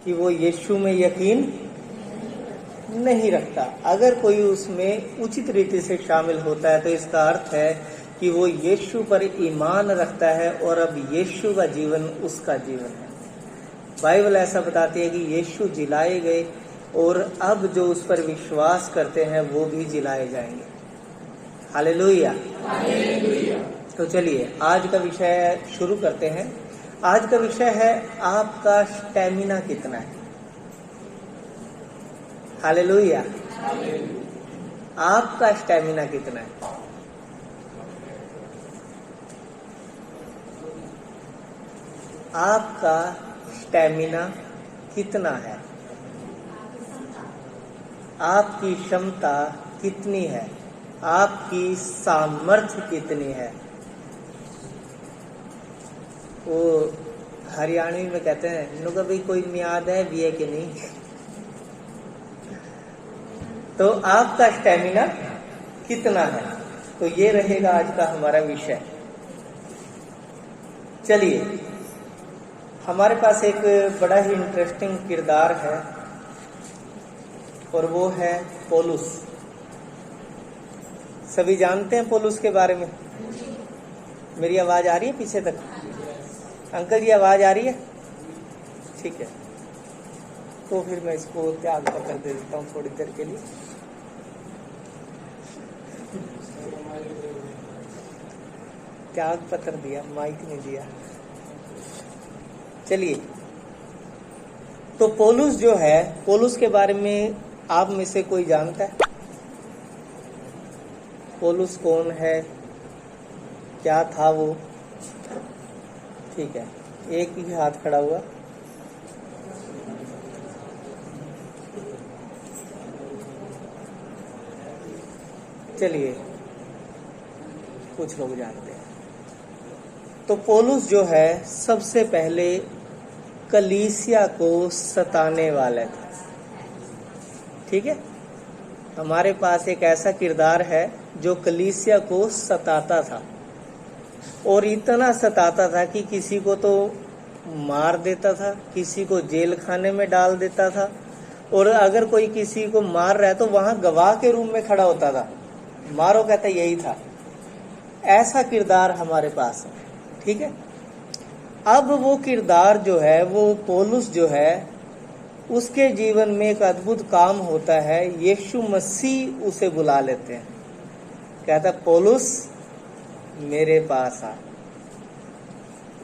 कि वो यीशु में यकीन नहीं रखता। अगर कोई उसमें उचित रीति से शामिल होता है तो इसका अर्थ है कि वो यीशु पर ईमान रखता है और अब यीशु का जीवन उसका जीवन है। बाइबल ऐसा बताती है कि यीशु जिलाए गए और अब जो उस पर विश्वास करते हैं वो भी जिलाए जाएंगे। हालेलुया। तो चलिए आज का विषय शुरू करते हैं। आज का विषय है आपका स्टैमिना कितना है। हालेलुया। आपका स्टैमिना कितना है। आपका स्टैमिना कितना है। आपकी क्षमता कितनी है। आपकी सामर्थ्य कितनी है। वो हरियाणवी में कहते हैं नुका भाई कोई मियाद है भी है कि नहीं। तो आपका स्टैमिना कितना है, तो ये रहेगा आज का हमारा विषय। चलिए, हमारे पास एक बड़ा ही इंटरेस्टिंग किरदार है और वो है पौलुस। सभी जानते हैं पौलुस के बारे में। मेरी आवाज आ रही है पीछे तक? अंकल जी आवाज आ रही है? ठीक है, तो फिर मैं इसको त्याग कर देता हूँ थोड़ी देर के लिए। त्याग पत्र दिया, माइक नहीं दिया। चलिए, तो पौलुस जो है, पौलुस के बारे में आप में से कोई जानता है? पौलुस कौन है, क्या था वो? ठीक है, एक ही हाथ खड़ा हुआ। चलिए, कुछ लोग जानते हैं। तो पौलुस जो है सबसे पहले कलीसिया को सताने वाला था। ठीक है, हमारे पास एक ऐसा किरदार है जो कलीसिया को सताता था और इतना सताता था कि किसी को तो मार देता था, किसी को जेल खाने में डाल देता था, और अगर कोई किसी को मार रहा है तो वहां गवाह के रूप में खड़ा होता था। मारो कहता यही था। ऐसा किरदार हमारे पास है। ठीक है, अब वो किरदार जो है, वो पौलुस जो है, उसके जीवन में एक अद्भुत काम होता है। यीशु मसीह उसे बुला लेते हैं, कहता पौलुस मेरे पास आ।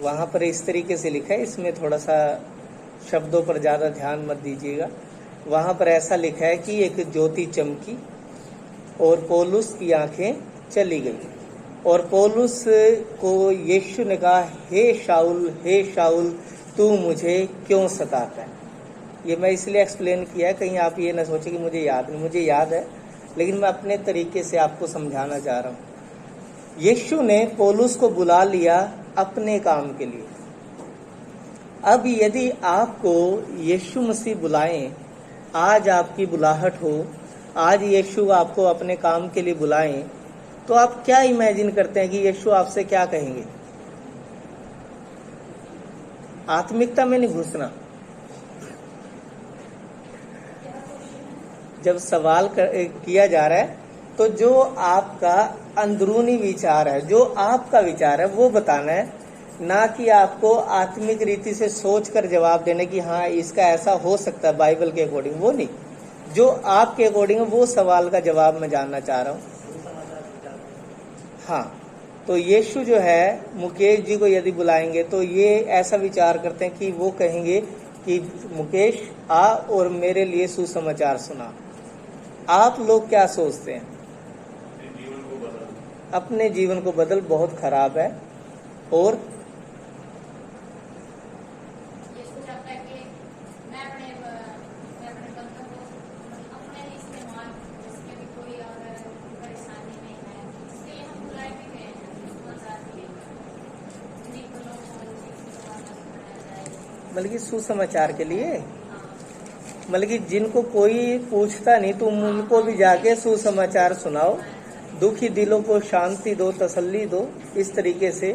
वहां पर इस तरीके से लिखा है, इसमें थोड़ा सा शब्दों पर ज्यादा ध्यान मत दीजिएगा। वहां पर ऐसा लिखा है कि एक ज्योति चमकी और पौलुस की आंखें चली गई और पौलुस को यीशु ने कहा, हे शाऊल तू मुझे क्यों सताता है। ये मैं इसलिए एक्सप्लेन किया है, कहीं आप ये ना सोचे कि मुझे याद नहीं। मुझे याद है, लेकिन मैं अपने तरीके से आपको समझाना चाह रहा हूँ। यीशु ने पौलुस को बुला लिया अपने काम के लिए। अब यदि आपको यीशु मसीह बुलाएं, आज आपकी बुलाहट हो, आज यीशु आपको अपने काम के लिए बुलाएं, तो आप क्या इमेजिन करते हैं कि यीशु आपसे क्या कहेंगे? आत्मिकता में नहीं घुसना। जब सवाल किया जा रहा है तो जो आपका अंदरूनी विचार है, जो आपका विचार है, वो बताना है, ना कि आपको आत्मिक रीति से सोचकर जवाब देने की हाँ इसका ऐसा हो सकता है बाइबल के अकॉर्डिंग। वो नहीं, जो आपके अकॉर्डिंग है वो सवाल का जवाब मैं जानना चाह रहा हूँ। हाँ, तो यीशु जो है मुकेश जी को यदि बुलाएंगे तो ये ऐसा विचार करते हैं कि वो कहेंगे कि मुकेश आ और मेरे लिए सुसमाचार सुना। आप लोग क्या सोचते हैं? अपने जीवन को बदल बहुत खराब है। और मतलब कि सुसमाचार के लिए, मतलब कि जिनको कोई पूछता नहीं तुम उनको भी जाके सुसमाचार सुनाओ, दुखी दिलों को शांति दो, तसल्ली दो, इस तरीके से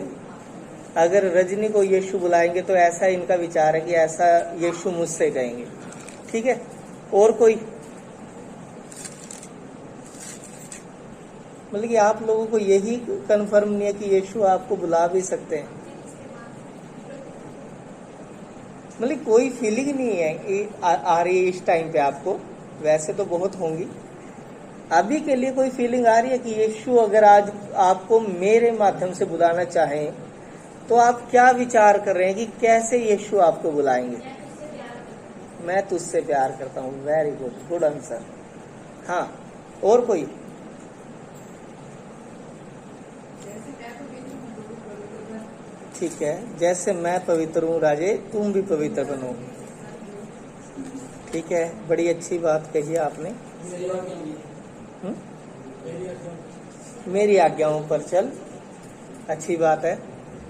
अगर रजनी को यीशु बुलाएंगे तो ऐसा इनका विचार है कि ऐसा यीशु मुझसे कहेंगे। ठीक है, और कोई? मतलब कि आप लोगों को यही कंफर्म नहीं है कि यीशु आपको बुला भी सकते हैं? मतलब कोई फीलिंग नहीं है कि आ रही है इस टाइम पे आपको? वैसे तो बहुत होंगी। अभी के लिए कोई फीलिंग आ रही है कि यीशु अगर आज आपको मेरे माध्यम से बुलाना चाहें तो आप क्या विचार कर रहे हैं कि कैसे यीशु आपको बुलाएंगे? मैं तुझसे प्यार करता हूँ। Very good, good answer. हाँ, और कोई? ठीक है, जैसे मैं पवित्र हूँ राजे, तुम भी पवित्र बनो। ठीक है, बड़ी अच्छी बात कही आपने। मेरी आज्ञाओं पर चल, अच्छी बात है।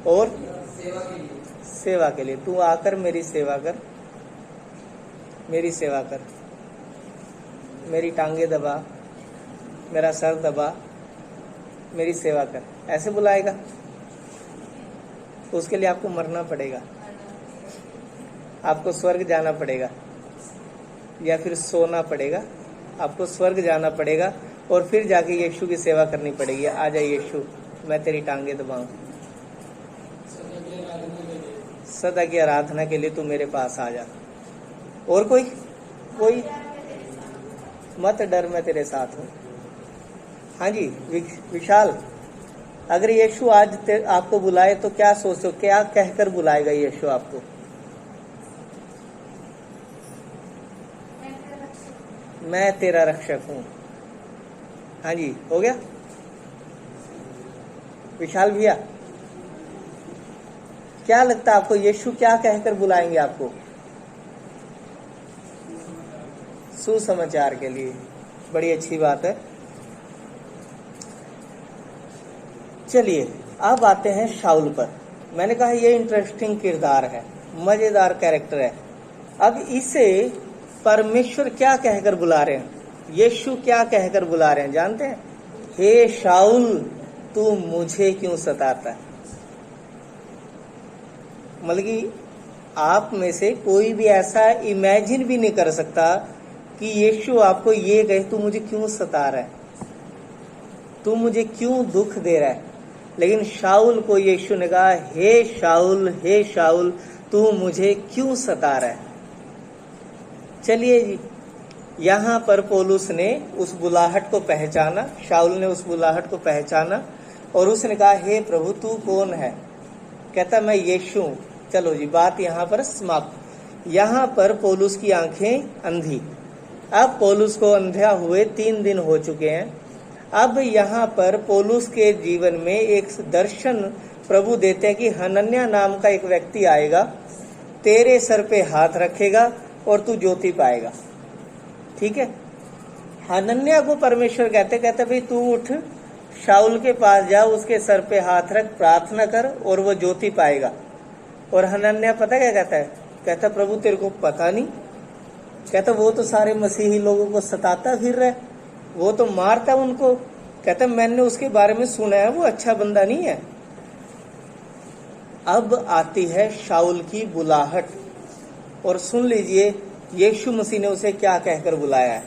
और सेवा के लिए तू आकर मेरी सेवा कर, मेरी सेवा कर, मेरी टांगे दबा, मेरा सर दबा, मेरी सेवा कर, ऐसे बुलाएगा। तो उसके लिए आपको मरना पड़ेगा, आपको स्वर्ग जाना पड़ेगा, या फिर सोना पड़ेगा। आपको स्वर्ग जाना पड़ेगा और फिर जाके यीशु की सेवा करनी पड़ेगी। आ जा यीशु, मैं तेरी टांगे दबाऊं। सदा की आराधना के लिए तू मेरे पास आ जा। और कोई? कोई? मत डर, मैं तेरे साथ हूँ। हाँ जी विशाल, अगर यीशु आज आपको बुलाए तो क्या सोचो, क्या कहकर बुलाएगा यीशु आपको? मैं तेरा रक्षक हूँ। हाँ जी, हो गया विशाल भैया? क्या लगता है आपको यीशु क्या कहकर बुलाएंगे आपको? सुसमाचार के लिए। बड़ी अच्छी बात है। चलिए अब आते हैं शाऊल पर। मैंने कहा ये इंटरेस्टिंग किरदार है, मजेदार कैरेक्टर है। अब इसे परमेश्वर क्या कहकर बुला रहे हैं, यीशु क्या कहकर बुला रहे हैं जानते हैं? हे शाऊल, तू मुझे क्यों सताता है? मतलब कि आप में से कोई भी ऐसा इमेजिन भी नहीं कर सकता कि यीशु आपको ये कहे तू मुझे क्यों सता रहा है, तू मुझे क्यों दुख दे रहा है। लेकिन शाऊल को यीशु ने कहा, हे शाऊल, हे शाऊल, तू मुझे क्यों सता रहा है। चलिए जी, यहाँ पर पौलुस ने उस बुलाहट को पहचाना, शाऊल ने उस बुलाहट को पहचाना और उसने कहा, हे प्रभु तू कौन है? कहता मैं यीशु हूं। चलो जी, बात यहाँ पर समाप्त। यहाँ पर पौलुस की आंखें अंधी। अब पौलुस को अंधा हुए 3 दिन हो चुके हैं। अब यहाँ पर पौलुस के जीवन में एक दर्शन प्रभु देते हैं कि हनन्याह नाम का एक व्यक्ति आएगा, तेरे सर पे हाथ रखेगा और तू ज्योति पाएगा। ठीक है, हनन्याह को परमेश्वर कहते भाई तू उठ, शाऊल के पास जा, उसके सर पे हाथ रख, प्रार्थना कर और वो ज्योति पाएगा। और हनन्याह पता क्या कहता है? कहता प्रभु तेरे को पता नहीं? कहता वो तो सारे मसीही लोगों को सताता फिर रहा है, वो तो मारता उनको। कहता मैंने उसके बारे में सुना है, वो अच्छा बंदा नहीं है। अब आती है शाऊल की बुलाहट और सुन लीजिए यीशु मसीह ने उसे क्या कहकर बुलाया है।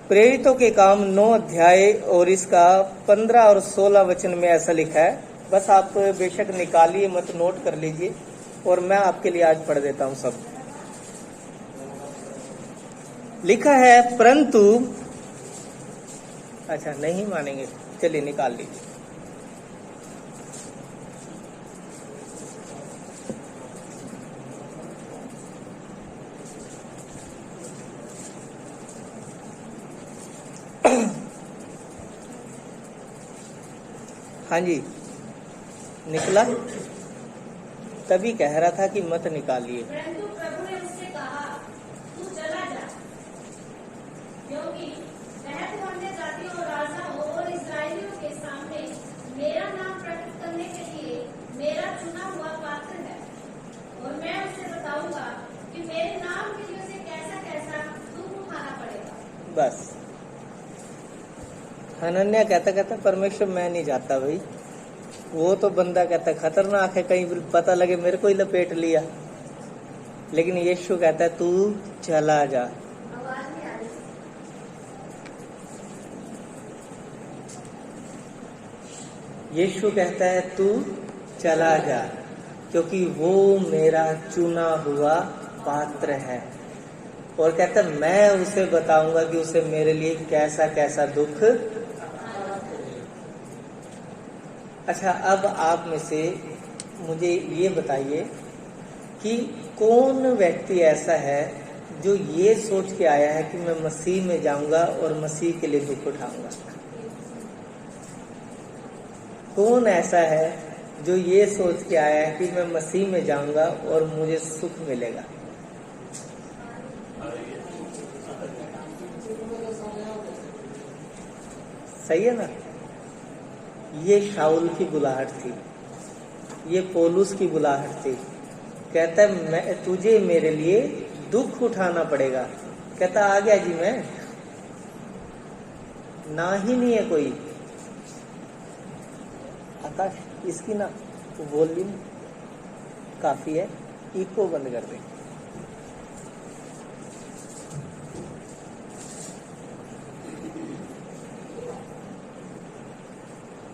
प्रेरितों के काम 9 अध्याय और इसका 15 और 16 वचन में ऐसा लिखा है। बस आप बेशक निकालिए मत, नोट कर लीजिए और मैं आपके लिए आज पढ़ देता हूं। सब लिखा है, परंतु अच्छा नहीं मानेंगे, चलिए निकाल लीजिए। हाँ जी, निकला? तभी कह रहा था कि मत निकालिए। परंतु प्रभु ने उससे कहा, तू चला जा, क्योंकि वह तो अन्य जातियों और राजाओं और इस्राएलियों के सामने मेरा नाम प्रकट करने के लिए मेरा चुना हुआ पात्र है। और मैं उसे बताऊंगा कि मेरे नाम के लिए उसे कैसा कैसा दुख उठाना पड़ेगा। बस हनन्याह कहता परमेश्वर मैं नहीं जाता भाई, वो तो बंदा कहता है खतरनाक है, कहीं पता लगे मेरे को ही लपेट लिया। लेकिन यीशु कहता है तू चला जा। आवाज नहीं आ रही। यीशु कहता है तू चला जा, क्योंकि वो मेरा चुना हुआ पात्र है। और कहता है मैं उसे बताऊंगा कि उसे मेरे लिए कैसा कैसा दुख। अच्छा, अब आप में से मुझे ये बताइए कि कौन व्यक्ति ऐसा है जो ये सोच के आया है कि मैं मसीह में जाऊंगा और मसीह के लिए दुख उठाऊंगा? कौन ऐसा है जो ये सोच के आया है कि मैं मसीह में जाऊंगा और मुझे सुख मिलेगा? सही है ना? ये शाऊल की बुलाहट थी, ये पौलुस की बुलाहट थी। कहता है मैं तुझे मेरे लिए दुख उठाना पड़ेगा। कहता आ गया जी, मैं ना ही नहीं है कोई। आकाश, इसकी ना वॉल्यूम काफी है, इको बंद कर दे।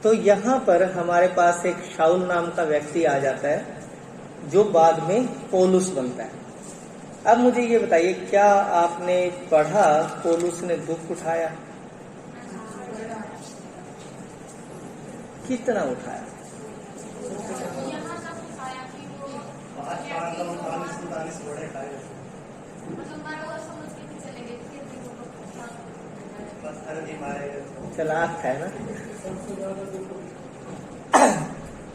तो यहाँ पर हमारे पास एक शाऊल नाम का व्यक्ति आ जाता है जो बाद में पौलुस बनता है। अब मुझे ये बताइए, क्या आपने पढ़ा पौलुस ने दुख उठाया? कितना उठाया? चलाक है ना।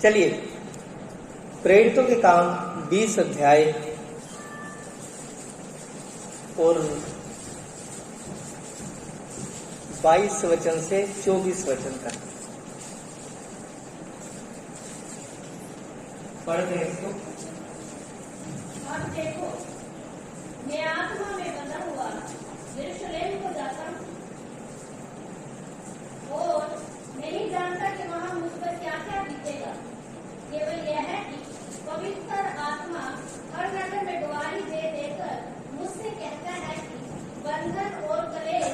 चलिए, प्रेरितों के काम 20 अध्याय और 22 वचन से 24 वचन तक पढ़ते हैं इसको। और देखो, मैं आत्मा में बंधा हुआ यरूशलेम को जाता हूँ और नहीं जानता कि वहाँ मुझ पर क्या क्या बीतेगा। केवल यह है कि पवित्र आत्मा हर नगर में गवाही दे देकर मुझसे कहता है कि बंधन और कलेश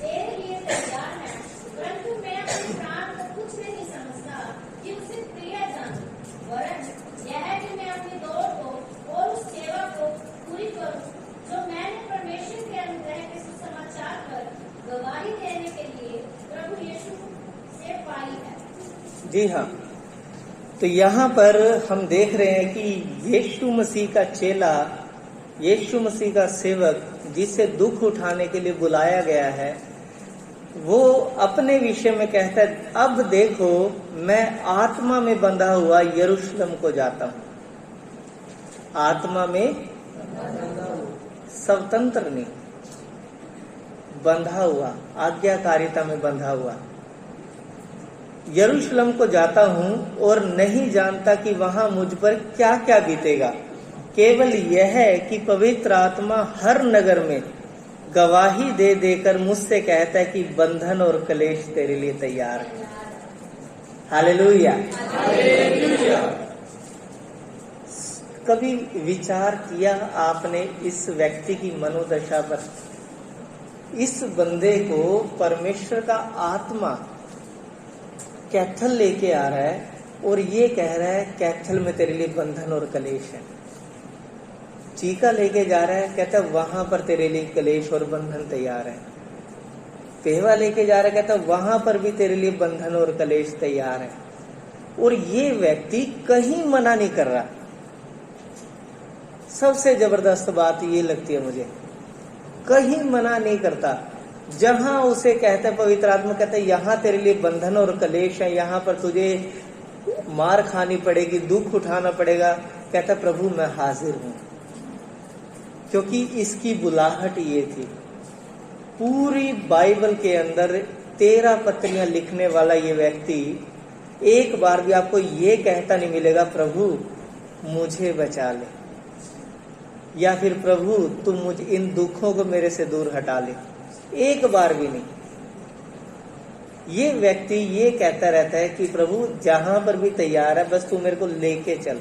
तेरे लिए तैयार है, परंतु मैं अपने प्राण को कुछ नहीं समझता कि उसे प्रिय जानूं, वरन यह है कि मैं अपनी दौड़ को और उस सेवा को पूरी करूं जो मैंने परमेश्वर के अनुग्रह के सुसमाचार पर गवाही देने के लिए प्रभु यीशु से पाई है। जी हाँ, तो यहाँ पर हम देख रहे हैं कि यीशु मसीह का चेला, यीशु मसीह का सेवक जिसे दुख उठाने के लिए बुलाया गया है, वो अपने विषय में कहता है अब देखो मैं आत्मा में बंधा हुआ यरूशलेम को जाता हूँ। आत्मा में स्वतंत्र नहीं, बंधा हुआ, आज्ञाकारिता में बंधा हुआ यरूशलेम को जाता हूँ और नहीं जानता कि वहां मुझ पर क्या क्या बीतेगा। केवल यह है कि पवित्र आत्मा हर नगर में गवाही दे देकर मुझसे कहता है कि बंधन और कलेश तेरे लिए तैयार है। हालेलुया। कभी विचार किया आपने इस व्यक्ति की मनोदशा पर? इस बंदे को परमेश्वर का आत्मा कैथल लेके आ रहा है और ये कह रहा है कैथल में तेरे लिए बंधन और कलेश है। चीका लेके जा रहा है, कहता है वहां पर तेरे लिए कलेश और बंधन तैयार है। पेहवा लेके जा रहा है, कहता है वहां पर भी तेरे लिए बंधन और कलेश तैयार है। और ये व्यक्ति कहीं मना नहीं कर रहा। सबसे जबरदस्त बात ये लगती है मुझे, कहीं मना नहीं करता। जहां उसे कहता है पवित्र आत्मा कहता है यहाँ तेरे लिए बंधन और कलेश है, यहाँ पर तुझे मार खानी पड़ेगी, दुख उठाना पड़ेगा, कहता प्रभु मैं हाजिर हूं। क्योंकि इसकी बुलाहट ये थी। पूरी बाइबल के अंदर 13 पत्रियां लिखने वाला ये व्यक्ति एक बार भी आपको ये कहता नहीं मिलेगा प्रभु मुझे बचा ले, या फिर प्रभु तुम मुझे इन दुखों को मेरे से दूर हटा ले। एक बार भी नहीं। ये व्यक्ति ये कहता रहता है कि प्रभु जहां पर भी तैयार है, बस तू मेरे को लेके चल,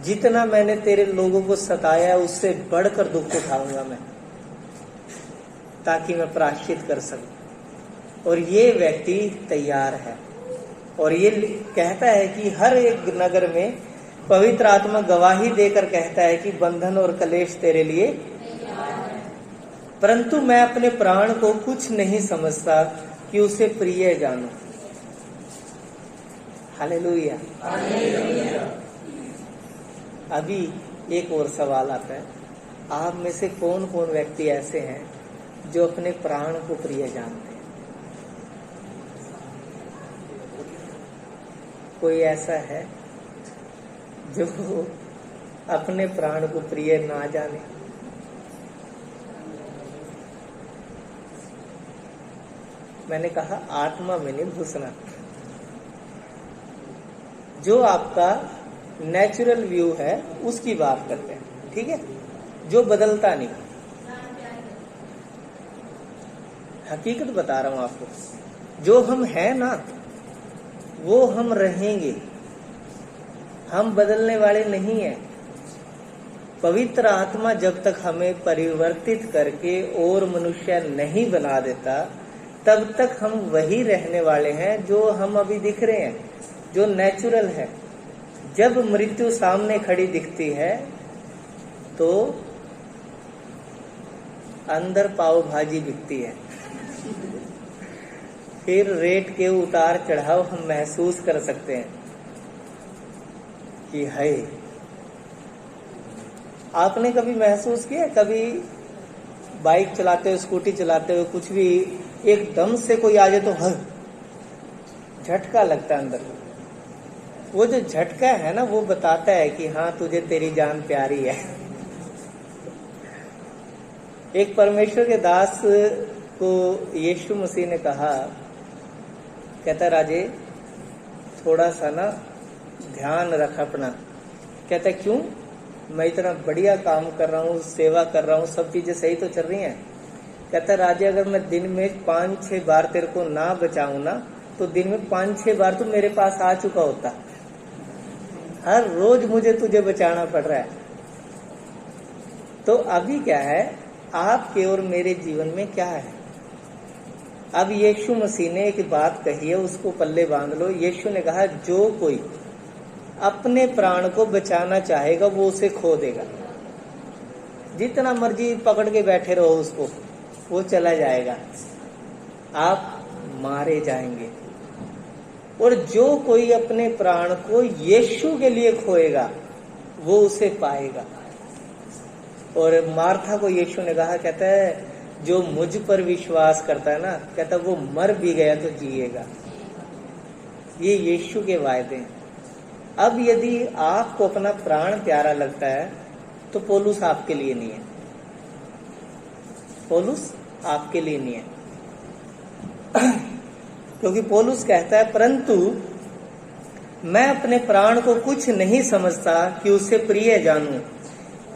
जितना मैंने तेरे लोगों को सताया है उससे बढ़कर दुख उठाऊंगा मैं, ताकि मैं प्रायश्चित कर सकूं। और ये व्यक्ति तैयार है और ये कहता है कि हर एक नगर में पवित्र आत्मा गवाही देकर कहता है कि बंधन और कलेश तेरे लिए, परंतु मैं अपने प्राण को कुछ नहीं समझता कि उसे प्रिय जानूं। हालेलुया। अभी एक और सवाल आता है, आप में से कौन कौन व्यक्ति ऐसे हैं जो अपने प्राण को प्रिय जानते हैं? कोई ऐसा है जो अपने प्राण को प्रिय ना जाने? मैंने कहा आत्मा में नहीं घुसना, जो आपका नेचुरल व्यू है उसकी बात करते हैं, ठीक है, जो बदलता नहीं। हकीकत बता रहा हूं आपको, जो हम हैं ना वो हम रहेंगे, हम बदलने वाले नहीं हैं। पवित्र आत्मा जब तक हमें परिवर्तित करके और मनुष्य नहीं बना देता, तब तक हम वही रहने वाले हैं जो हम अभी दिख रहे हैं, जो नेचुरल है। जब मृत्यु सामने खड़ी दिखती है तो अंदर पाव भाजी बिकती है, फिर रेट के उतार चढ़ाव हम महसूस कर सकते हैं कि है। आपने कभी महसूस किया, कभी बाइक चलाते हुए, स्कूटी चलाते हुए कुछ भी एकदम से कोई आ जाए तो झटका लगता है अंदर। वो जो झटका है ना, वो बताता है कि हाँ तुझे तेरी जान प्यारी है। एक परमेश्वर के दास को यीशु मसीह ने कहा, कहता राजे थोड़ा सा ना ध्यान रख अपना। कहता क्यों? मैं इतना बढ़िया काम कर रहा हूँ, सेवा कर रहा हूँ, सब चीजें सही तो चल रही हैं। कहता राजे अगर मैं दिन में 5-6 बार तेरे को ना बचाऊं ना, तो दिन में 5-6 बार तो मेरे पास आ चुका होता। हर रोज मुझे तुझे बचाना पड़ रहा है। तो अभी क्या है, आपके और मेरे जीवन में क्या है? अब यीशु मसीह ने एक बात कही है, उसको पल्ले बांध लो। यीशु ने कहा जो कोई अपने प्राण को बचाना चाहेगा वो उसे खो देगा। जितना मर्जी पकड़ के बैठे रहो उसको, वो चला जाएगा, आप मारे जाएंगे। और जो कोई अपने प्राण को यीशु के लिए खोएगा वो उसे पाएगा। और मार्था को यीशु ने कहा, कहता है जो मुझ पर विश्वास करता है ना, कहता वो मर भी गया तो जिएगा। ये यीशु के वायदे हैं। अब यदि आपको अपना प्राण प्यारा लगता है तो पौलुस आपके लिए नहीं है, पौलुस आपके लिए नहीं है। क्योंकि पौलुस कहता है परंतु मैं अपने प्राण को कुछ नहीं समझता कि उसे प्रिय जानूं,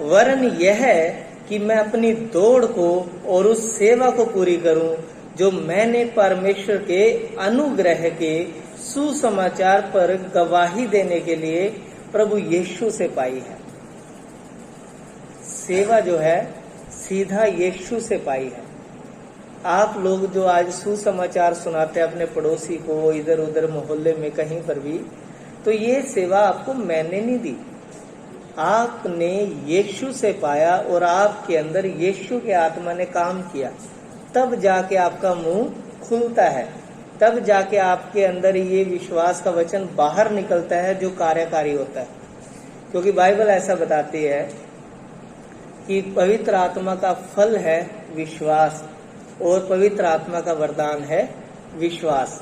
वरन यह है कि मैं अपनी दौड़ को और उस सेवा को पूरी करूं जो मैंने परमेश्वर के अनुग्रह के सुसमाचार पर गवाही देने के लिए प्रभु यीशु से पाई है। सेवा जो है सीधा यीशु से पाई है। आप लोग जो आज सुसमाचार सुनाते हैं अपने पड़ोसी को, इधर उधर मोहल्ले में कहीं पर भी, तो ये सेवा आपको मैंने नहीं दी, आपने यीशु से पाया और आपके अंदर यीशु के आत्मा ने काम किया। तब जाके आपका मुंह खुलता है, तब जाके आपके अंदर ये विश्वास का वचन बाहर निकलता है जो कार्यकारी होता है। क्योंकि बाइबल ऐसा बताती है कि पवित्र आत्मा का फल है विश्वास और पवित्र आत्मा का वरदान है विश्वास।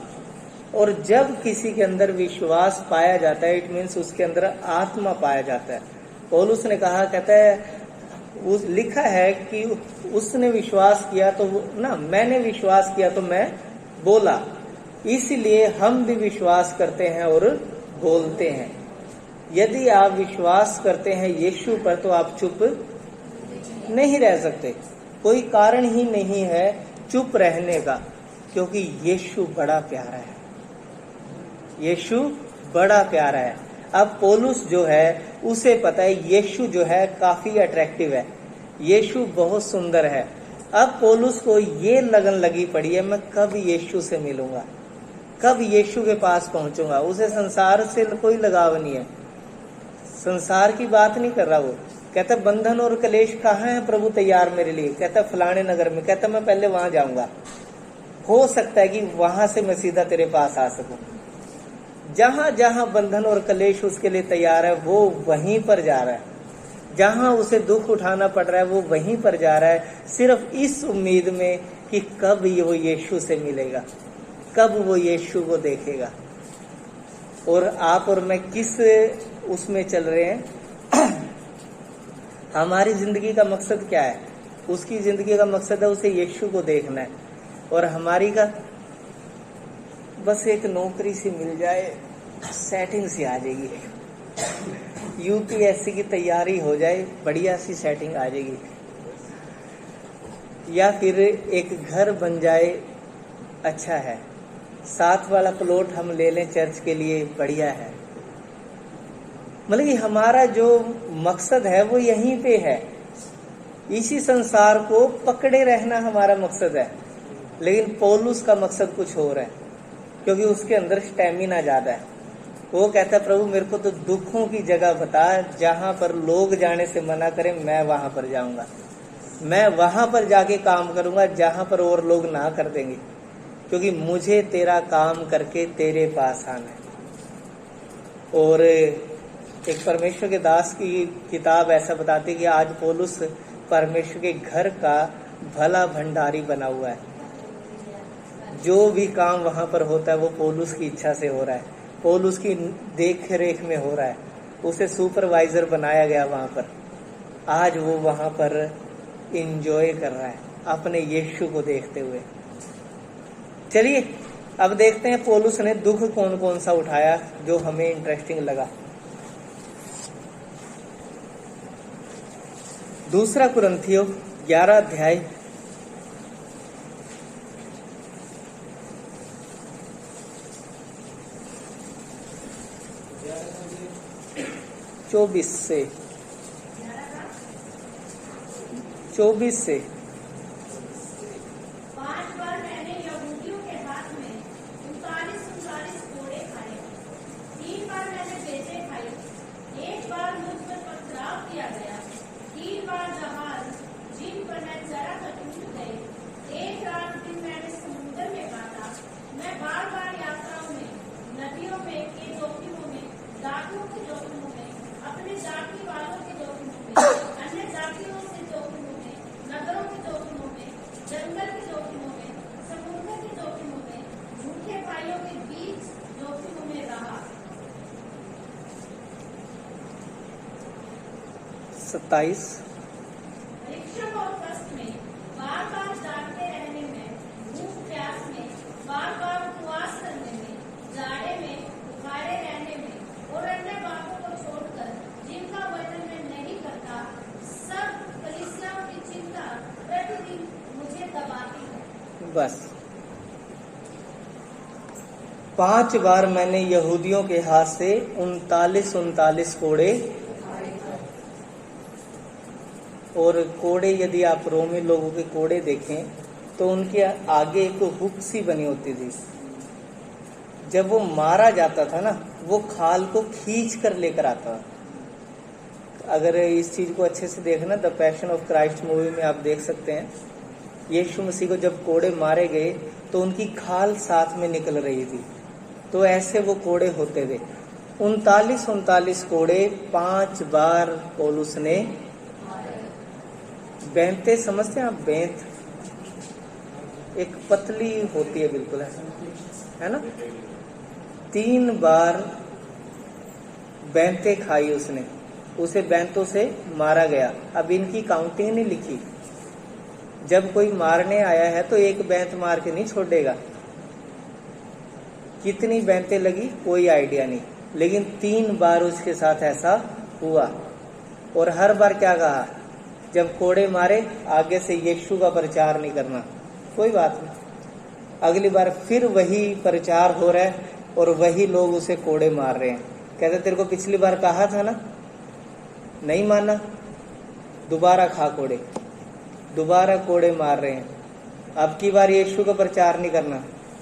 और जब किसी के अंदर विश्वास पाया जाता है, इट मीन्स उसके अंदर आत्मा पाया जाता है। पौलुस ने कहा, कहता है लिखा है कि उसने विश्वास किया तो ना, मैंने विश्वास किया तो मैं बोला, इसलिए हम भी विश्वास करते हैं और बोलते हैं। यदि आप विश्वास करते हैं यीशु पर तो आप चुप नहीं रह सकते। कोई कारण ही नहीं है चुप रहने का। क्योंकि यीशु बड़ा प्यारा है, यीशु बड़ा प्यारा है। अब पौलुस जो है उसे पता है यीशु जो है काफी अट्रैक्टिव है, यीशु बहुत सुंदर है। अब पौलुस को ये लगन लगी पड़ी है, मैं कब यीशु से मिलूंगा, कब यीशु के पास पहुंचूंगा। उसे संसार से कोई लगाव नहीं है, संसार की बात नहीं कर रहा वो। कहता बंधन और कलेश कहाँ है प्रभु तैयार मेरे लिए, कहता फलाने नगर में, कहता मैं पहले वहां जाऊंगा, हो सकता है कि वहां से मैं सीधा तेरे पास आ सकूं। जहां जहां बंधन और कलेश उसके लिए तैयार है वो वहीं पर जा रहा है, जहां उसे दुख उठाना पड़ रहा है वो वहीं पर जा रहा है, सिर्फ इस उम्मीद में कि कब वो यीशु से मिलेगा, कब वो यीशु को देखेगा। और आप और मैं किस उसमें चल रहे हैं? हमारी जिंदगी का मकसद क्या है? उसकी जिंदगी का मकसद है उसे यीशु को देखना है, और हमारी का बस एक नौकरी सी मिल जाए, सेटिंग सी आ जाएगी, यूपीएससी की तैयारी हो जाए, बढ़िया सी सेटिंग आ जाएगी, या फिर एक घर बन जाए, अच्छा है, साथ वाला प्लॉट हम ले लें चर्च के लिए, बढ़िया है। मतलब कि हमारा जो मकसद है वो यहीं पे है, इसी संसार को पकड़े रहना हमारा मकसद है। लेकिन पौलुस का मकसद कुछ और है, क्योंकि उसके अंदर स्टैमिना ज्यादा है। वो कहता है प्रभु मेरे को तो दुखों की जगह बता, जहां पर लोग जाने से मना करें मैं वहां पर जाऊंगा, मैं वहां पर जाके काम करूंगा जहां पर और लोग ना कर देंगे, क्योंकि मुझे तेरा काम करके तेरे पास आना है। और एक परमेश्वर के दास की किताब ऐसा बताती है कि आज पौलुस परमेश्वर के घर का भला भंडारी बना हुआ है, जो भी काम वहां पर होता है वो पौलुस की इच्छा से हो रहा है, पौलुस की देख रेख में हो रहा है, उसे सुपरवाइजर बनाया गया वहां पर। आज वो वहां पर एंजॉय कर रहा है अपने यीशु को देखते हुए। चलिए अब देखते हैं पौलुस ने दुख कौन कौन सा उठाया जो हमें इंटरेस्टिंग लगा। दूसरा कुरिन्थियों 11 अध्याय 24 से 5 बार मैंने यहूदियों के हाथ में 39 कोड़े खाए, 3 बार मैंने बेचें खाई, 1 बार मुझ पर पथराव किया गया, 3 बार जहाज जिन पर मैं जरा कर टूट गए, 1 रात दिन मैंने समुद्र में काटा, मैं बार बार यात्राओं में, नदियों में के जोखिमों में, डाकुओं के जोखिमों में, अपने जाति वालों के जोखिमों में, अन्य जातियों से जोखिमों में, नगरों के जोखिमों में, जंगल के जोखिमों में, समुद्र के जोखिमों में, झूठे भाइयों के बीच जोखिमों में रहा। 27 परीक्षा और कष्ट में, बार बार जागते रहने में, भूख प्यास में, बार बार उपवास करने में, जाड़े में, भूखे रहने में, और अन्य बातों को छोड़कर जिनका वर्णन मैं नहीं करता, सब कलीसियाओं की चिंता प्रतिदिन मुझे दबाती है। बस 5 बार मैंने यहूदियों के हाथ से 39 कोड़े, और कोड़े यदि आप रोमी लोगों के कोड़े देखें तो उनके आगे एक हुक सी बनी होती थी, जब वो मारा जाता था ना वो खाल को खींच कर लेकर आता था। अगर इस चीज को अच्छे से देखना, the passion of Christ movie में आप देख सकते हैं, यीशु मसीह को जब कोड़े मारे गए तो उनकी खाल साथ में निकल रही थी, तो ऐसे वो कोड़े होते थे। 39 कोड़े 5 बार पौलुस ने, बेंते समझते हैं आप? बेंत एक पतली होती है बिल्कुल, है ना? 3 बार बेंते खाई उसने, उसे बेंतों से मारा गया। अब इनकी काउंटिंग नहीं लिखी, जब कोई मारने आया है तो एक बेंत मार के नहीं छोड़ेगा, कितनी बेंतें लगी कोई आइडिया नहीं, लेकिन 3 बार उसके साथ ऐसा हुआ। और हर बार क्या कहा? जब कोड़े मारे आगे से यीशु का प्रचार नहीं करना, कोई बात नहीं, अगली बार फिर वही प्रचार हो रहा है और वही लोग उसे कोड़े मार रहे हैं। कहते तेरे को पिछली बार कहा था ना, नहीं माना, दोबारा खा कोड़े, दोबारा कोड़े मार रहे हैं। अब की बार यीशु का प्रचार नहीं करना,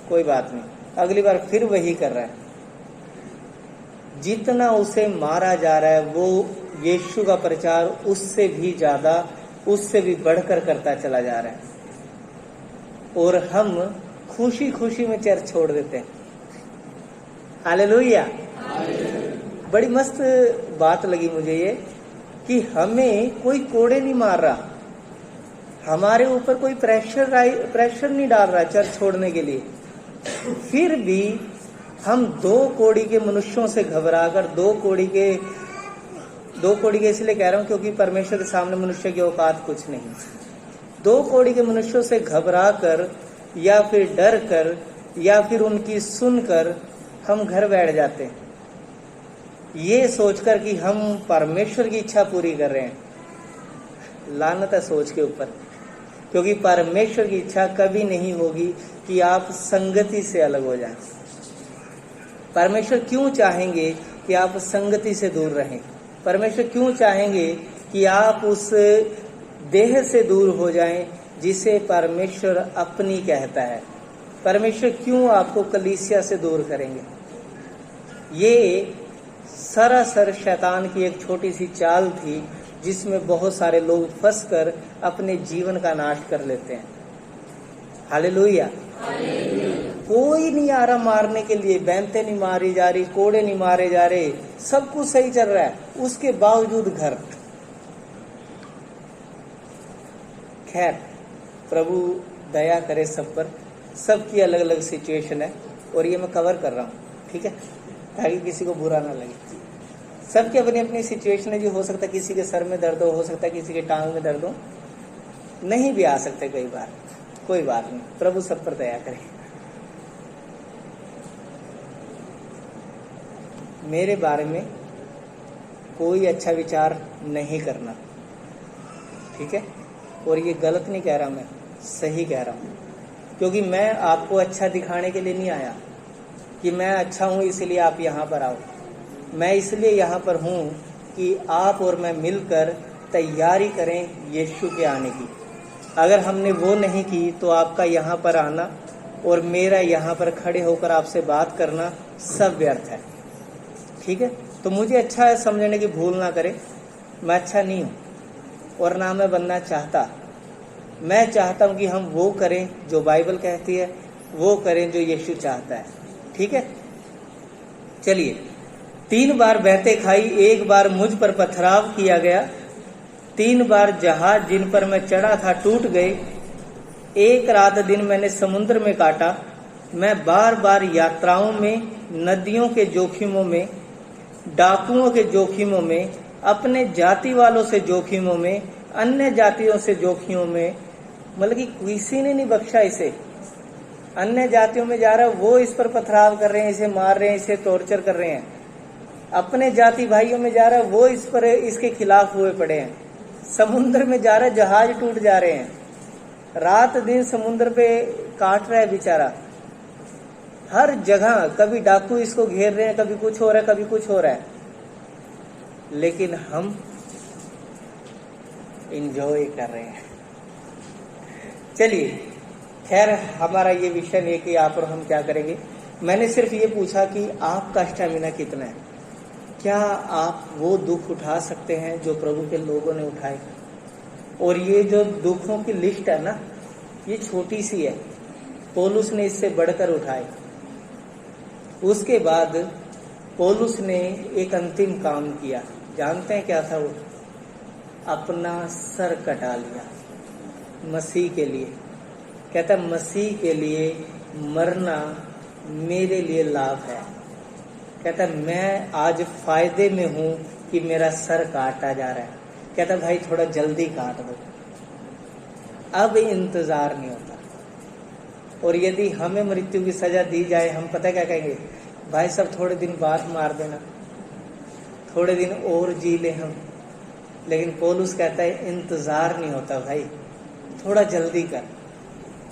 कोई बात नहीं, अगली बार फिर वही कर रहा है। जितना उसे मारा जा रहा है वो यीशु का प्रचार उससे भी ज्यादा, उससे भी बढ़कर करता चला जा रहा है। और हम खुशी खुशी में चर्च छोड़ देते हैं। हालेलुया। बड़ी मस्त बात लगी मुझे ये कि हमें कोई कोड़े नहीं मार रहा, हमारे ऊपर कोई प्रेशर नहीं डाल रहा चर्च छोड़ने के लिए। फिर भी हम दो कोड़ी के मनुष्यों से घबराकर, दो कोड़ी के इसलिए कह रहा हूं क्योंकि परमेश्वर के सामने मनुष्य की औकात कुछ नहीं। दो कोड़ी के मनुष्यों से घबराकर या फिर डर कर या फिर उनकी सुनकर हम घर बैठ जाते हैं, ये सोचकर कि हम परमेश्वर की इच्छा पूरी कर रहे हैं। लानत है सोच के ऊपर, क्योंकि परमेश्वर की इच्छा कभी नहीं होगी कि आप संगति से अलग हो जाएं। परमेश्वर क्यों चाहेंगे कि आप संगति से दूर रहें? परमेश्वर क्यों चाहेंगे कि आप उस देह से दूर हो जाएं जिसे परमेश्वर अपनी कहता है? परमेश्वर क्यों आपको कलीसिया से दूर करेंगे? ये सरासर शैतान की एक छोटी सी चाल थी जिसमें बहुत सारे लोग फंसकर अपने जीवन का नाश कर लेते हैं। हालेलुया। कोई नहीं आ रहा मारने के लिए, बैंतें नहीं मारी जा रही, कोड़े नहीं मारे जा रहे, सब कुछ सही चल रहा है, उसके बावजूद घर। खैर, प्रभु दया करे सब पर। सबकी अलग अलग सिचुएशन है और ये मैं कवर कर रहा हूँ, ठीक है, ताकि किसी को बुरा ना लगे। सबकी अपनी अपनी सिचुएशन है। जो हो सकता है किसी के सर में दर्द हो सकता है किसी के टांग में दर्द हो, नहीं भी आ सकते कई बार, कोई बात नहीं, प्रभु सब पर दया करे। मेरे बारे में कोई अच्छा विचार नहीं करना, ठीक है? और ये गलत नहीं कह रहा, मैं सही कह रहा हूँ, क्योंकि मैं आपको अच्छा दिखाने के लिए नहीं आया कि मैं अच्छा हूँ इसलिए आप यहाँ पर आओ। मैं इसलिए यहाँ पर हूँ कि आप और मैं मिलकर तैयारी करें यीशु के आने की। अगर हमने वो नहीं की तो आपका यहाँ पर आना और मेरा यहाँ पर खड़े होकर आपसे बात करना सब व्यर्थ है, ठीक है? तो मुझे अच्छा है समझने की भूल ना करें। मैं अच्छा नहीं हूँ और ना मैं बनना चाहता। मैं चाहता हूँ कि हम वो करें जो बाइबल कहती है, वो करें जो यीशु चाहता है, ठीक है? चलिए, 3 बार बहते खाई, 1 बार मुझ पर पथराव किया गया, 3 बार जहाज जिन पर मैं चढ़ा था टूट गए, 1 रात दिन मैंने समुद्र में काटा। मैं बार बार यात्राओं में, नदियों के जोखिमों में, डाकुओं के जोखिमों में, अपने जाति वालों से जोखिमों में, अन्य जातियों से जोखिमों में, मतलब कि किसी ने नहीं बख्शा इसे। अन्य जातियों में जा रहा है, वो इस पर पथराव कर रहे हैं, इसे मार रहे हैं, इसे टॉर्चर कर रहे हैं। अपने जाति भाइयों में जा रहा है, वो इस पर, इसके खिलाफ हुए पड़े हैं। समुद्र में जा रहा है, जहाज टूट जा रहे हैं, रात दिन समुद्र पे काट रहा है बेचारा। हर जगह कभी डाकू इसको घेर रहे हैं, कभी कुछ हो रहा है, कभी कुछ हो रहा है, लेकिन हम एंजॉय कर रहे हैं। चलिए, खैर, हमारा ये विषय नहीं कि आप और हम क्या करेंगे। मैंने सिर्फ ये पूछा कि आपका स्टैमिना कितना है। क्या आप वो दुख उठा सकते हैं जो प्रभु के लोगों ने उठाए? और ये जो दुखों की लिस्ट है ना, ये छोटी सी है, पौलुस ने इससे बढ़कर उठाए। उसके बाद पौलुस ने एक अंतिम काम किया। जानते हैं क्या था वो? अपना सर कटा लिया मसीह के लिए। कहता मसीह के लिए मरना मेरे लिए लाभ है। कहता मैं आज फायदे में हूं कि मेरा सर काटा जा रहा है। कहता भाई थोड़ा जल्दी काट दो, अब इंतजार नहीं होता। और यदि हमें मृत्यु की सजा दी जाए, हम पता क्या कहेंगे? भाई साहब थोड़े दिन बाद मार देना, थोड़े दिन और जी ले हम। लेकिन पौलुस कहता है इंतजार नहीं होता भाई, थोड़ा जल्दी कर,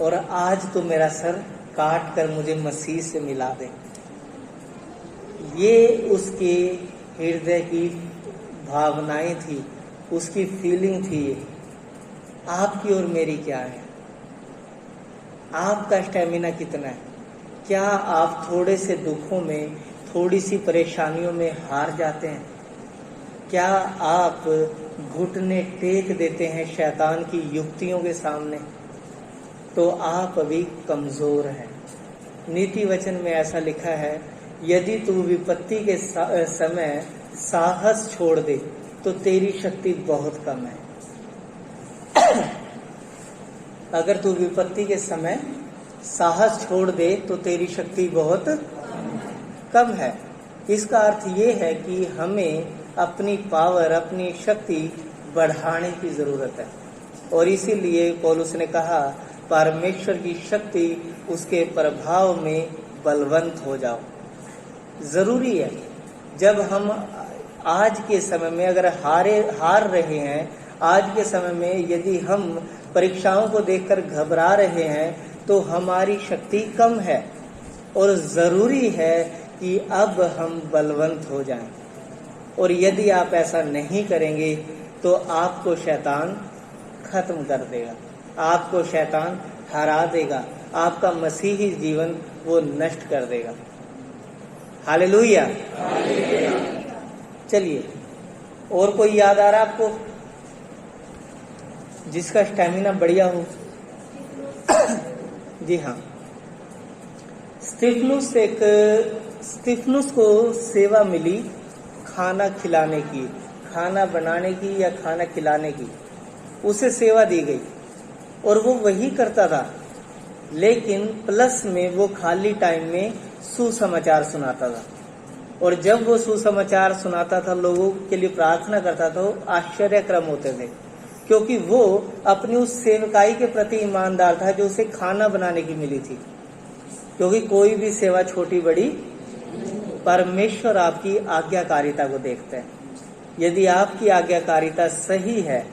और आज तो मेरा सर काट कर मुझे मसीह से मिला दे। ये उसके हृदय की भावनाएं थी, उसकी फीलिंग थी। आपकी और मेरी क्या है? आपका स्टेमिना कितना है? क्या आप थोड़े से दुखों में, थोड़ी सी परेशानियों में हार जाते हैं? क्या आप घुटने टेक देते हैं शैतान की युक्तियों के सामने? तो आप अभी कमजोर हैं। नीति वचन में ऐसा लिखा है, यदि तू विपत्ति के समय साहस छोड़ दे तो तेरी शक्ति बहुत कम है। अगर तू विपत्ति के समय साहस छोड़ दे तो तेरी शक्ति बहुत कम है। इसका अर्थ ये है कि हमें अपनी पावर, अपनी शक्ति बढ़ाने की जरूरत है। और इसीलिए पौलुस ने कहा, परमेश्वर की शक्ति उसके प्रभाव में बलवंत हो जाओ। जरूरी है, जब हम आज के समय में अगर हार रहे हैं, आज के समय में यदि हम परीक्षाओं को देखकर घबरा रहे हैं, तो हमारी शक्ति कम है और जरूरी है कि अब हम बलवंत हो जाएं। और यदि आप ऐसा नहीं करेंगे तो आपको शैतान खत्म कर देगा, आपको शैतान हरा देगा, आपका मसीही जीवन वो नष्ट कर देगा। हालेलुया। चलिए, और कोई याद आ रहा आपको जिसका स्टैमिना बढ़िया हो? जी हाँ, स्तिफनुस को सेवा मिली खाना खिलाने की, खाना बनाने की या खाना खिलाने की। उसे सेवा दी गई और वो वही करता था, लेकिन प्लस में वो खाली टाइम में सुसमाचार सुनाता था। और जब वो सुसमाचार सुनाता था, लोगों के लिए प्रार्थना करता था, वो आश्चर्यक्रम होते थे, क्योंकि वो अपनी उस सेवकाई के प्रति ईमानदार था जो उसे खाना बनाने की मिली थी। क्योंकि कोई भी सेवा छोटी बड़ी, परमेश्वर आपकी आज्ञाकारिता को देखते हैं। यदि आपकी आज्ञाकारिता सही है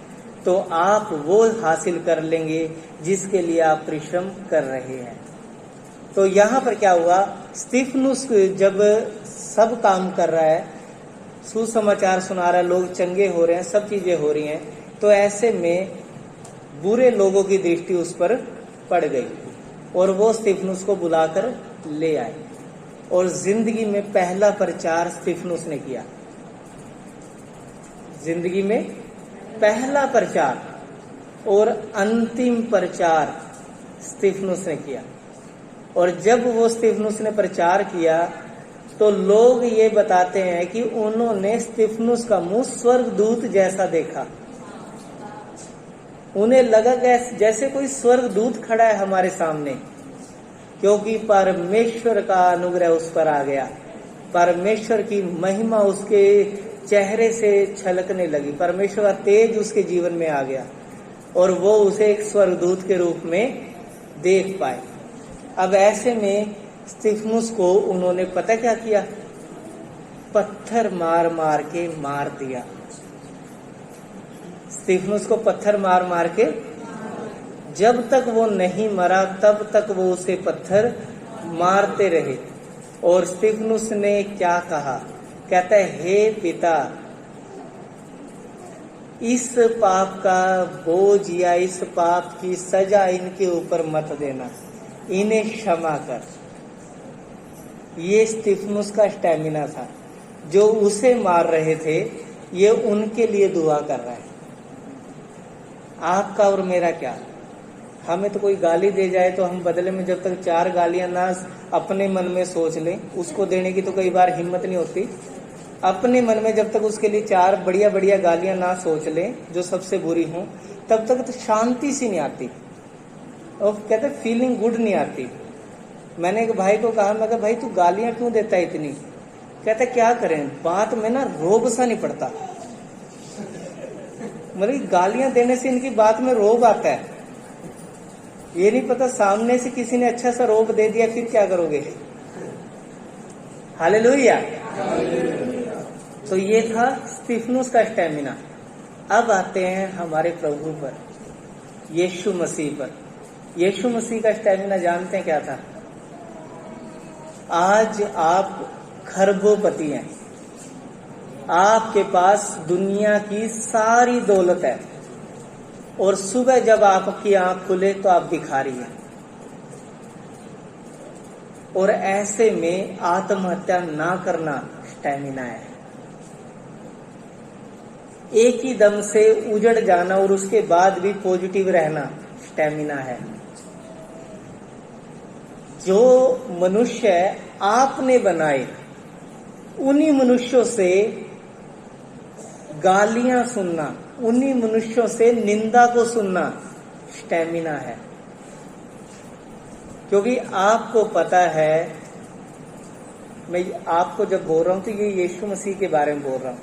तो आप वो हासिल कर लेंगे जिसके लिए आप परिश्रम कर रहे हैं। तो यहाँ पर क्या हुआ, स्तिफनुस जब सब काम कर रहा है, सुसमाचार सुना रहा है, लोग चंगे हो रहे हैं, सब चीजें हो रही हैं, तो ऐसे में बुरे लोगों की दृष्टि उस पर पड़ गई और वो स्तिफनुस को बुलाकर ले आए। और जिंदगी में पहला प्रचार स्तिफनुस ने किया, जिंदगी में पहला प्रचार और अंतिम प्रचार स्तिफनुस ने किया। और जब वो स्तिफनुस ने प्रचार किया तो लोग ये बताते हैं कि उन्होंने स्तिफनुस का मुंह स्वर्गदूत जैसा देखा। उन्हें लगा जैसे कोई स्वर्गदूत खड़ा है हमारे सामने, क्योंकि परमेश्वर का अनुग्रह उस पर आ गया, परमेश्वर की महिमा उसके चेहरे से छलकने लगी, परमेश्वर का तेज उसके जीवन में आ गया और वो उसे एक स्वर्गदूत के रूप में देख पाए। अब ऐसे में स्तिफनुस को उन्होंने पता क्या किया, पत्थर मार मार के मार दिया। स्तिफनुस को पत्थर मार मार के, जब तक वो नहीं मरा तब तक वो उसे पत्थर मारते रहे। और स्तिफनुस ने क्या कहा, कहता है, हे पिता, इस पाप का बोझ या इस पाप की सजा इनके ऊपर मत देना, इन्हें क्षमा कर। ये स्तिफनुस का स्टैमिना था, जो उसे मार रहे थे ये उनके लिए दुआ कर रहा है। आपका और मेरा क्या, हमें तो कोई गाली दे जाए तो हम बदले में जब तक 4 गालियां ना अपने मन में सोच लें, उसको देने की तो कई बार हिम्मत नहीं होती। अपने मन में जब तक उसके लिए 4 बढ़िया बढ़िया गालियां ना सोच लें जो सबसे बुरी हों, तब तक तो शांति सी नहीं आती और कहते फीलिंग गुड नहीं आती। मैंने एक भाई को कहा, मैं कहा भाई तू गालियां क्यों देता है इतनी? कहता क्या करें, बात में ना रोब सा नहीं पड़ता। मतलब गालियां देने से इनकी बात में रोब आता है। ये नहीं पता सामने से किसी ने अच्छा सा रोब दे दिया फिर क्या करोगे। हालेलुया। तो ये था स्तिफनुस का स्टैमिना। अब आते हैं हमारे प्रभु पर, यीशु मसीह पर। यीशु मसीह का स्टैमिना जानते हैं क्या था? आज आप खरबोपति हैं, आपके पास दुनिया की सारी दौलत है, और सुबह जब आपकी आंख खुले तो आप भिखारी हैं। और ऐसे में आत्महत्या ना करना स्टैमिना है। एक ही दम से उजड़ जाना और उसके बाद भी पॉजिटिव रहना स्टैमिना है। जो मनुष्य आपने बनाए, उन्हीं मनुष्यों से गालियां सुनना, उन्हीं मनुष्यों से निंदा को सुनना स्टैमिना है। क्योंकि आपको पता है, मैं आपको जब बोल रहा हूं तो ये यीशु मसीह के बारे में बोल रहा हूं,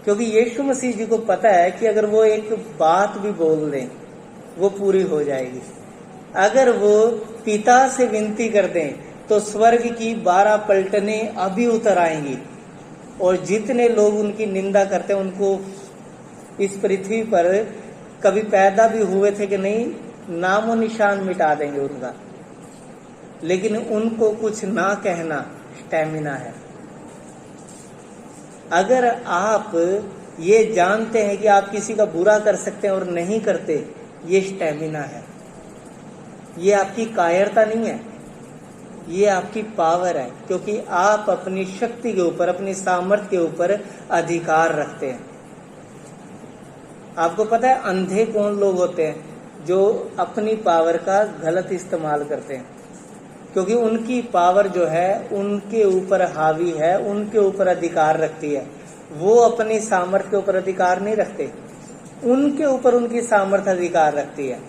क्योंकि यीशु मसीह जी को पता है कि अगर वो एक बात भी बोल दें वो पूरी हो जाएगी। अगर वो पिता से विनती कर दें तो स्वर्ग की 12 पलटने अभी उतर आएंगी, और जितने लोग उनकी निंदा करते हैं उनको इस पृथ्वी पर कभी पैदा भी हुए थे कि नहीं, नामो निशान मिटा देंगे उनका। लेकिन उनको कुछ ना कहना स्टैमिना है। अगर आप ये जानते हैं कि आप किसी का बुरा कर सकते हैं और नहीं करते, ये स्टैमिना है। ये आपकी कायरता नहीं है, ये आपकी पावर है, क्योंकि आप अपनी शक्ति के ऊपर, अपनी सामर्थ्य के ऊपर अधिकार रखते हैं। आपको पता है अंधे कौन लोग होते हैं? जो अपनी पावर का गलत इस्तेमाल करते हैं, क्योंकि उनकी पावर जो है उनके ऊपर हावी है, उनके ऊपर अधिकार रखती है। वो अपनी सामर्थ्य के ऊपर अधिकार नहीं रखते, उनके ऊपर उनकी सामर्थ्य अधिकार रखती है।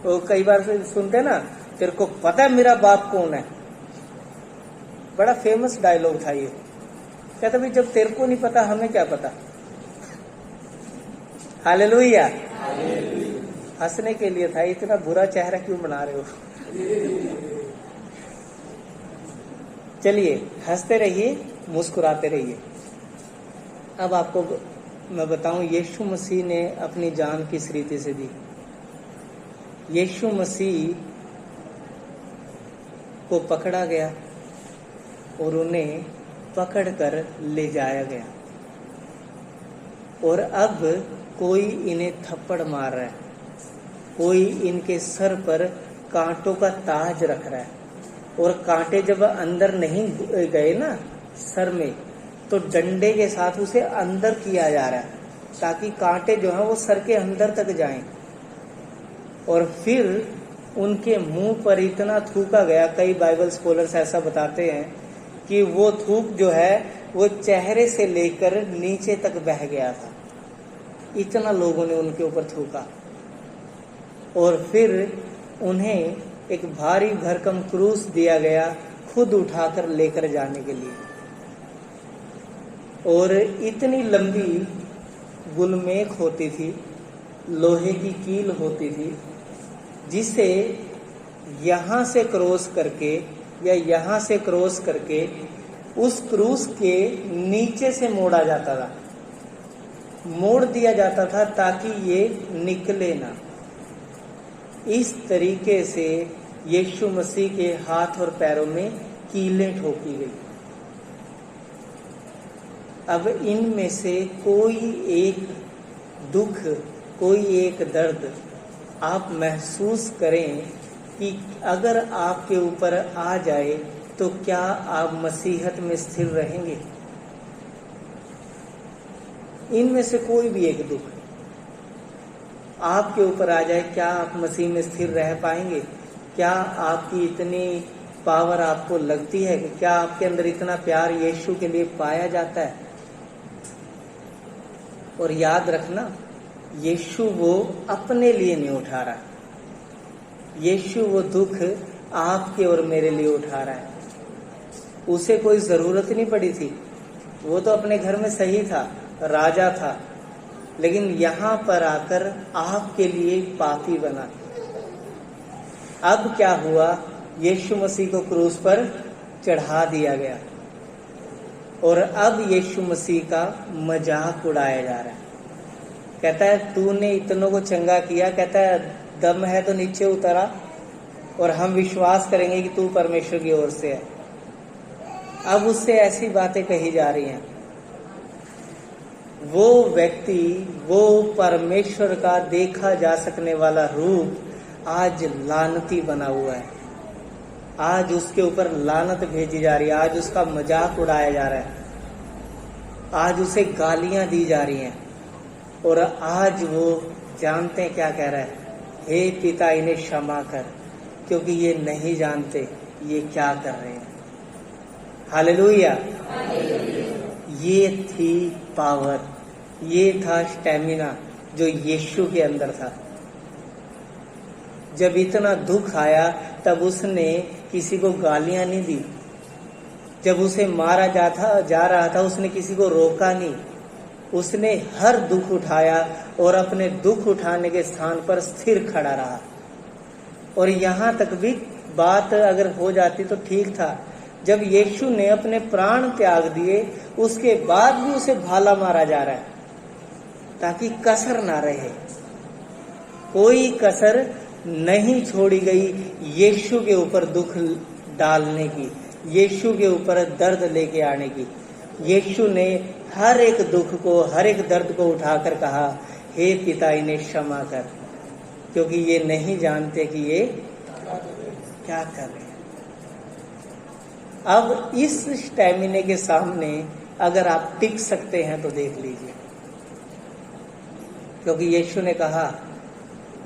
तो कई बार सुनते हैं ना, तेरे को पता है मेरा बाप कौन है? बड़ा फेमस डायलॉग था ये। कहता भाई जब तेरे को नहीं पता हमें क्या पता। हालेलुया। हंसने के लिए था, इतना बुरा चेहरा क्यों बना रहे हो? चलिए हंसते रहिए, मुस्कुराते रहिए। अब आपको मैं बताऊं यीशु मसीह ने अपनी जान किस रीति से दी। यीशु मसीह को पकड़ा गया और उन्हें पकड़कर ले जाया गया, और अब कोई इन्हें थप्पड़ मार रहा है, कोई इनके सर पर कांटों का ताज रख रहा है, और कांटे जब अंदर नहीं गए ना सर में, तो डंडे के साथ उसे अंदर किया जा रहा है ताकि कांटे जो है वो सर के अंदर तक जाएं। और फिर उनके मुंह पर इतना थूका गया, कई बाइबल स्कॉलर्स ऐसा बताते हैं कि वो थूक जो है वो चेहरे से लेकर नीचे तक बह गया था, इतना लोगों ने उनके ऊपर थूका। और फिर उन्हें एक भारी भरकम क्रूस दिया गया, खुद उठाकर लेकर जाने के लिए। और इतनी लंबी गुलमेख होती थी, लोहे की कील होती थी, जिसे यहां से क्रॉस करके या यहां से क्रॉस करके उस क्रूस के नीचे से मोड़ा जाता था, मोड़ दिया जाता था ताकि ये निकले ना। इस तरीके से यीशु मसीह के हाथ और पैरों में कीलें ठोकी गई। अब इनमें से कोई एक दुख, कोई एक दर्द आप महसूस करें कि अगर आपके ऊपर आ जाए तो क्या आप मसीहत में स्थिर रहेंगे? इनमें से कोई भी एक दुख आपके ऊपर आ जाए, क्या आप मसीह में स्थिर रह पाएंगे? क्या आपकी इतनी पावर आपको लगती है कि क्या आपके अंदर इतना प्यार यीशु के लिए पाया जाता है? और याद रखना, यीशु वो अपने लिए नहीं उठा रहा, यीशु वो दुख आपके और मेरे लिए उठा रहा है। उसे कोई जरूरत नहीं पड़ी थी, वो तो अपने घर में सही था, राजा था, लेकिन यहां पर आकर आपके लिए पापी बना। अब क्या हुआ? यीशु मसीह को क्रूस पर चढ़ा दिया गया, और अब यीशु मसीह का मजाक उड़ाया जा रहा है। कहता है तूने इतनों को चंगा किया, कहता है दम है तो नीचे उतरा, और हम विश्वास करेंगे कि तू परमेश्वर की ओर से है। अब उससे ऐसी बातें कही जा रही हैं। वो व्यक्ति, वो परमेश्वर का देखा जा सकने वाला रूप आज लानती बना हुआ है। आज उसके ऊपर लानत भेजी जा रही है, आज उसका मजाक उड़ाया जा रहा है, आज उसे गालियां दी जा रही हैं। और आज वो जानते हैं क्या कह रहा है, हे पिता इन्हें क्षमा कर, क्योंकि ये नहीं जानते ये क्या कर रहे हैं। हालेलुया। ये थी पावर, ये था स्टैमिना जो यीशु के अंदर था। जब इतना दुख आया तब उसने किसी को गालियां नहीं दी। जब उसे मारा जा रहा था उसने किसी को रोका नहीं। उसने हर दुख उठाया और अपने दुख उठाने के स्थान पर स्थिर खड़ा रहा। और यहां तक भी बात अगर हो जाती तो ठीक था। जब यीशु ने अपने प्राण त्याग दिए उसके बाद भी उसे भाला मारा जा रहा है ताकि कसर ना रहे। कोई कसर नहीं छोड़ी गई यीशु के ऊपर दुख डालने की, यीशु के ऊपर दर्द लेके आने की। यीशु ने हर एक दुख को, हर एक दर्द को उठाकर कहा, हे पिता इन्हें क्षमा कर, क्योंकि ये नहीं जानते कि ये क्या कर रहे हैं। अब इस स्टैमिने के सामने अगर आप टिक सकते हैं तो देख लीजिए, क्योंकि यीशु ने कहा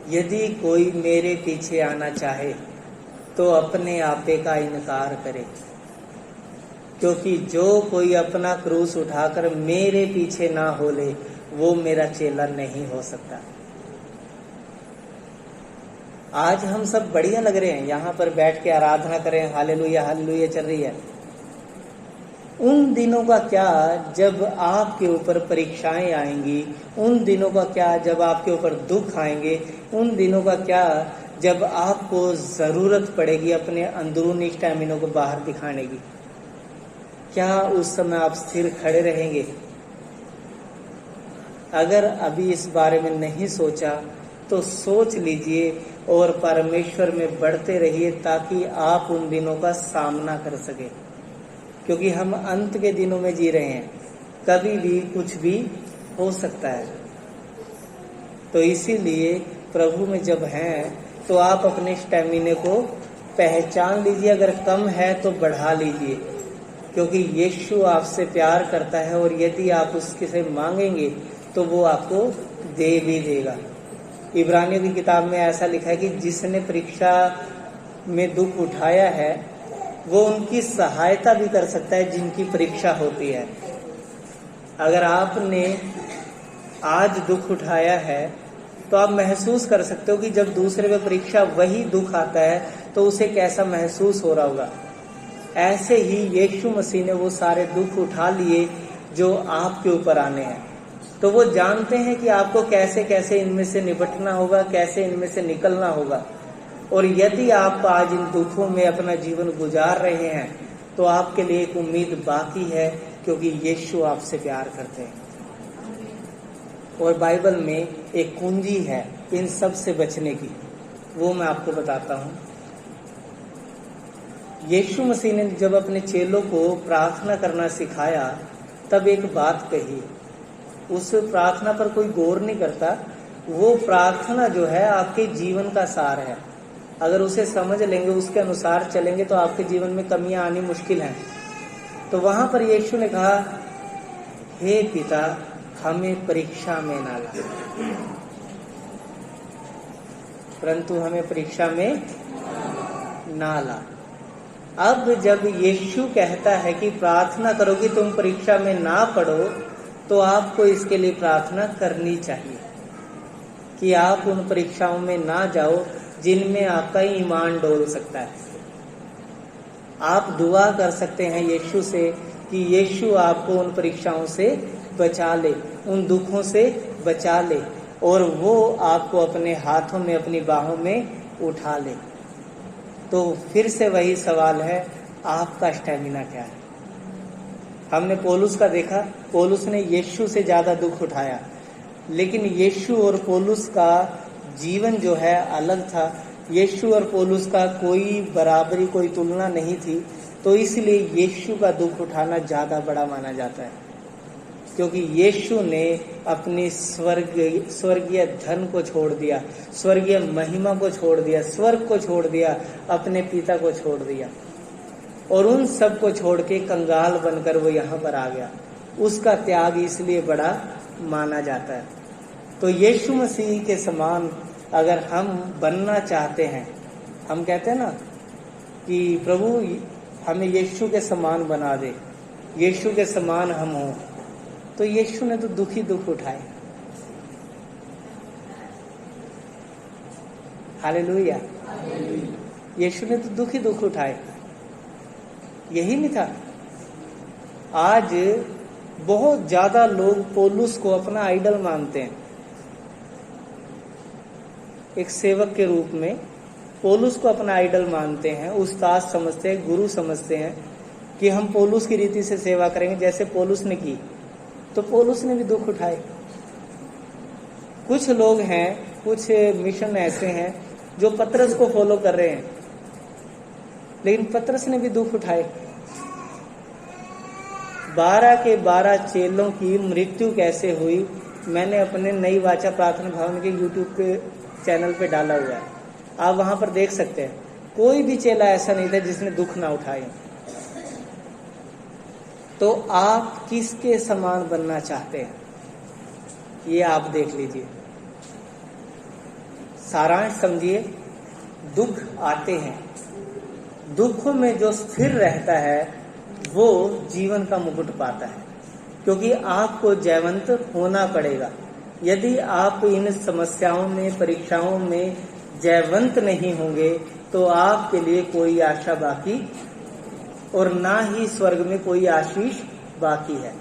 यदि कोई मेरे पीछे आना चाहे तो अपने आपे का इनकार करे, क्योंकि जो कोई अपना क्रूस उठाकर मेरे पीछे ना हो ले वो मेरा चेला नहीं हो सकता। आज हम सब बढ़िया लग रहे हैं, यहाँ पर बैठ के आराधना करें, हालेलुया हालेलुया चल रही है। उन दिनों का क्या जब आपके ऊपर परीक्षाएं आएंगी, उन दिनों का क्या जब आपके ऊपर दुख आएंगे, उन दिनों का क्या जब आपको जरूरत पड़ेगी अपने अंदरूनी स्टैमिना को बाहर दिखाने की। क्या उस समय आप स्थिर खड़े रहेंगे? अगर अभी इस बारे में नहीं सोचा तो सोच लीजिए और परमेश्वर में बढ़ते रहिए ताकि आप उन दिनों का सामना कर सके, क्योंकि हम अंत के दिनों में जी रहे हैं, कभी भी कुछ भी हो सकता है। तो इसीलिए प्रभु में जब हैं तो आप अपने स्टैमिने को पहचान लीजिए, अगर कम है तो बढ़ा लीजिए, क्योंकि यीशु आपसे प्यार करता है और यदि आप उसके से मांगेंगे तो वो आपको दे भी देगा। इब्रानियों की किताब में ऐसा लिखा है कि जिसने परीक्षा में दुख उठाया है वो उनकी सहायता भी कर सकता है जिनकी परीक्षा होती है। अगर आपने आज दुख उठाया है तो आप महसूस कर सकते हो कि जब दूसरे पे परीक्षा वही दुख आता है तो उसे कैसा महसूस हो रहा होगा। ऐसे ही यीशु मसीह ने वो सारे दुख उठा लिए जो आपके ऊपर आने हैं, तो वो जानते हैं कि आपको कैसे कैसे इनमें से निपटना होगा, कैसे इनमें से निकलना होगा। और यदि आप आज इन दुखों में अपना जीवन गुजार रहे हैं तो आपके लिए एक उम्मीद बाकी है, क्योंकि यीशु आपसे प्यार करते हैं। और बाइबल में एक कुंजी है इन सब से बचने की, वो मैं आपको बताता हूँ। यीशु मसीह ने जब अपने चेलों को प्रार्थना करना सिखाया तब एक बात कही, उस प्रार्थना पर कोई गौर नहीं करता। वो प्रार्थना जो है आपके जीवन का सार है। अगर उसे समझ लेंगे, उसके अनुसार चलेंगे तो आपके जीवन में कमियां आनी मुश्किल है। तो वहां पर यीशु ने कहा, हे पिता हमें परीक्षा में ना ला, परंतु हमें परीक्षा में ना ला। अब जब यीशु कहता है कि प्रार्थना करो कि तुम परीक्षा में ना पड़ो, तो आपको इसके लिए प्रार्थना करनी चाहिए कि आप उन परीक्षाओं में ना जाओ जिनमें आपका ईमान डोल सकता है। आप दुआ कर सकते हैं यीशु से कि यीशु आपको उन परीक्षाओं से बचा ले, उन दुखों से बचा ले, और वो आपको अपने हाथों में, अपनी बाहों में उठा ले। तो फिर से वही सवाल है, आपका स्टैमिना क्या है? हमने पौलुस का देखा, पौलुस ने यीशु से ज्यादा दुख उठाया, लेकिन यीशु और पौलुस का जीवन जो है अलग था। यीशु और पौलुस का कोई बराबरी, कोई तुलना नहीं थी, तो इसलिए यीशु का दुख उठाना ज्यादा बड़ा माना जाता है, क्योंकि यीशु ने अपनी स्वर्गीय धन को छोड़ दिया, स्वर्गीय महिमा को छोड़ दिया, स्वर्ग को छोड़ दिया, अपने पिता को छोड़ दिया और उन सब को छोड़ के कंगाल बनकर वो यहाँ पर आ गया। उसका त्याग इसलिए बड़ा माना जाता है। तो यीशु मसीह के समान अगर हम बनना चाहते हैं, हम कहते हैं ना कि प्रभु हमें यीशु के समान बना दे, यीशु के समान हम हों, तो यीशु ने तो दुख ही दुख उठाए। हालेलुया। यीशु ने तो दुख ही दुख उठाए, यही नहीं था। आज बहुत ज्यादा लोग पौलुस को अपना आइडल मानते हैं। एक सेवक के रूप में पौलुस को अपना आइडल मानते हैं, उस्ताद समझते हैं, गुरु समझते हैं कि हम पौलुस की रीति से सेवा करेंगे जैसे पौलुस ने की। तो पौलुस ने भी दुख उठाए। कुछ लोग हैं, कुछ मिशन ऐसे हैं जो पतरस को फॉलो कर रहे हैं, लेकिन पतरस ने भी दुख उठाए। 12 के 12 चेलों की मृत्यु कैसे हुई, मैंने अपने नई वाचा प्रार्थना भवन के YouTube के चैनल पे डाला हुआ है, आप वहां पर देख सकते हैं। कोई भी चेला ऐसा नहीं था जिसने दुख ना उठाए। तो आप किसके समान बनना चाहते हैं, ये आप देख लीजिए। सारांश समझिए, दुख आते हैं, दुखों में जो स्थिर रहता है वो जीवन का मुकुट पाता है, क्योंकि आपको जयवंत होना पड़ेगा। यदि आप इन समस्याओं में, परीक्षाओं में जयवंत नहीं होंगे तो आपके लिए कोई आशा बाकी और ना ही स्वर्ग में कोई आशीष बाकी है।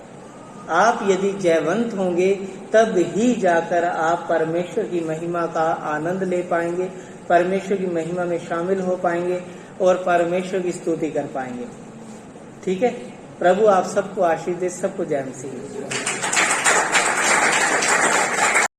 आप यदि जयवंत होंगे तब ही जाकर आप परमेश्वर की महिमा का आनंद ले पाएंगे, परमेश्वर की महिमा में शामिल हो पाएंगे और परमेश्वर की स्तुति कर पाएंगे। ठीक है, प्रभु आप सबको आशीष दे, सबको जय मसीह।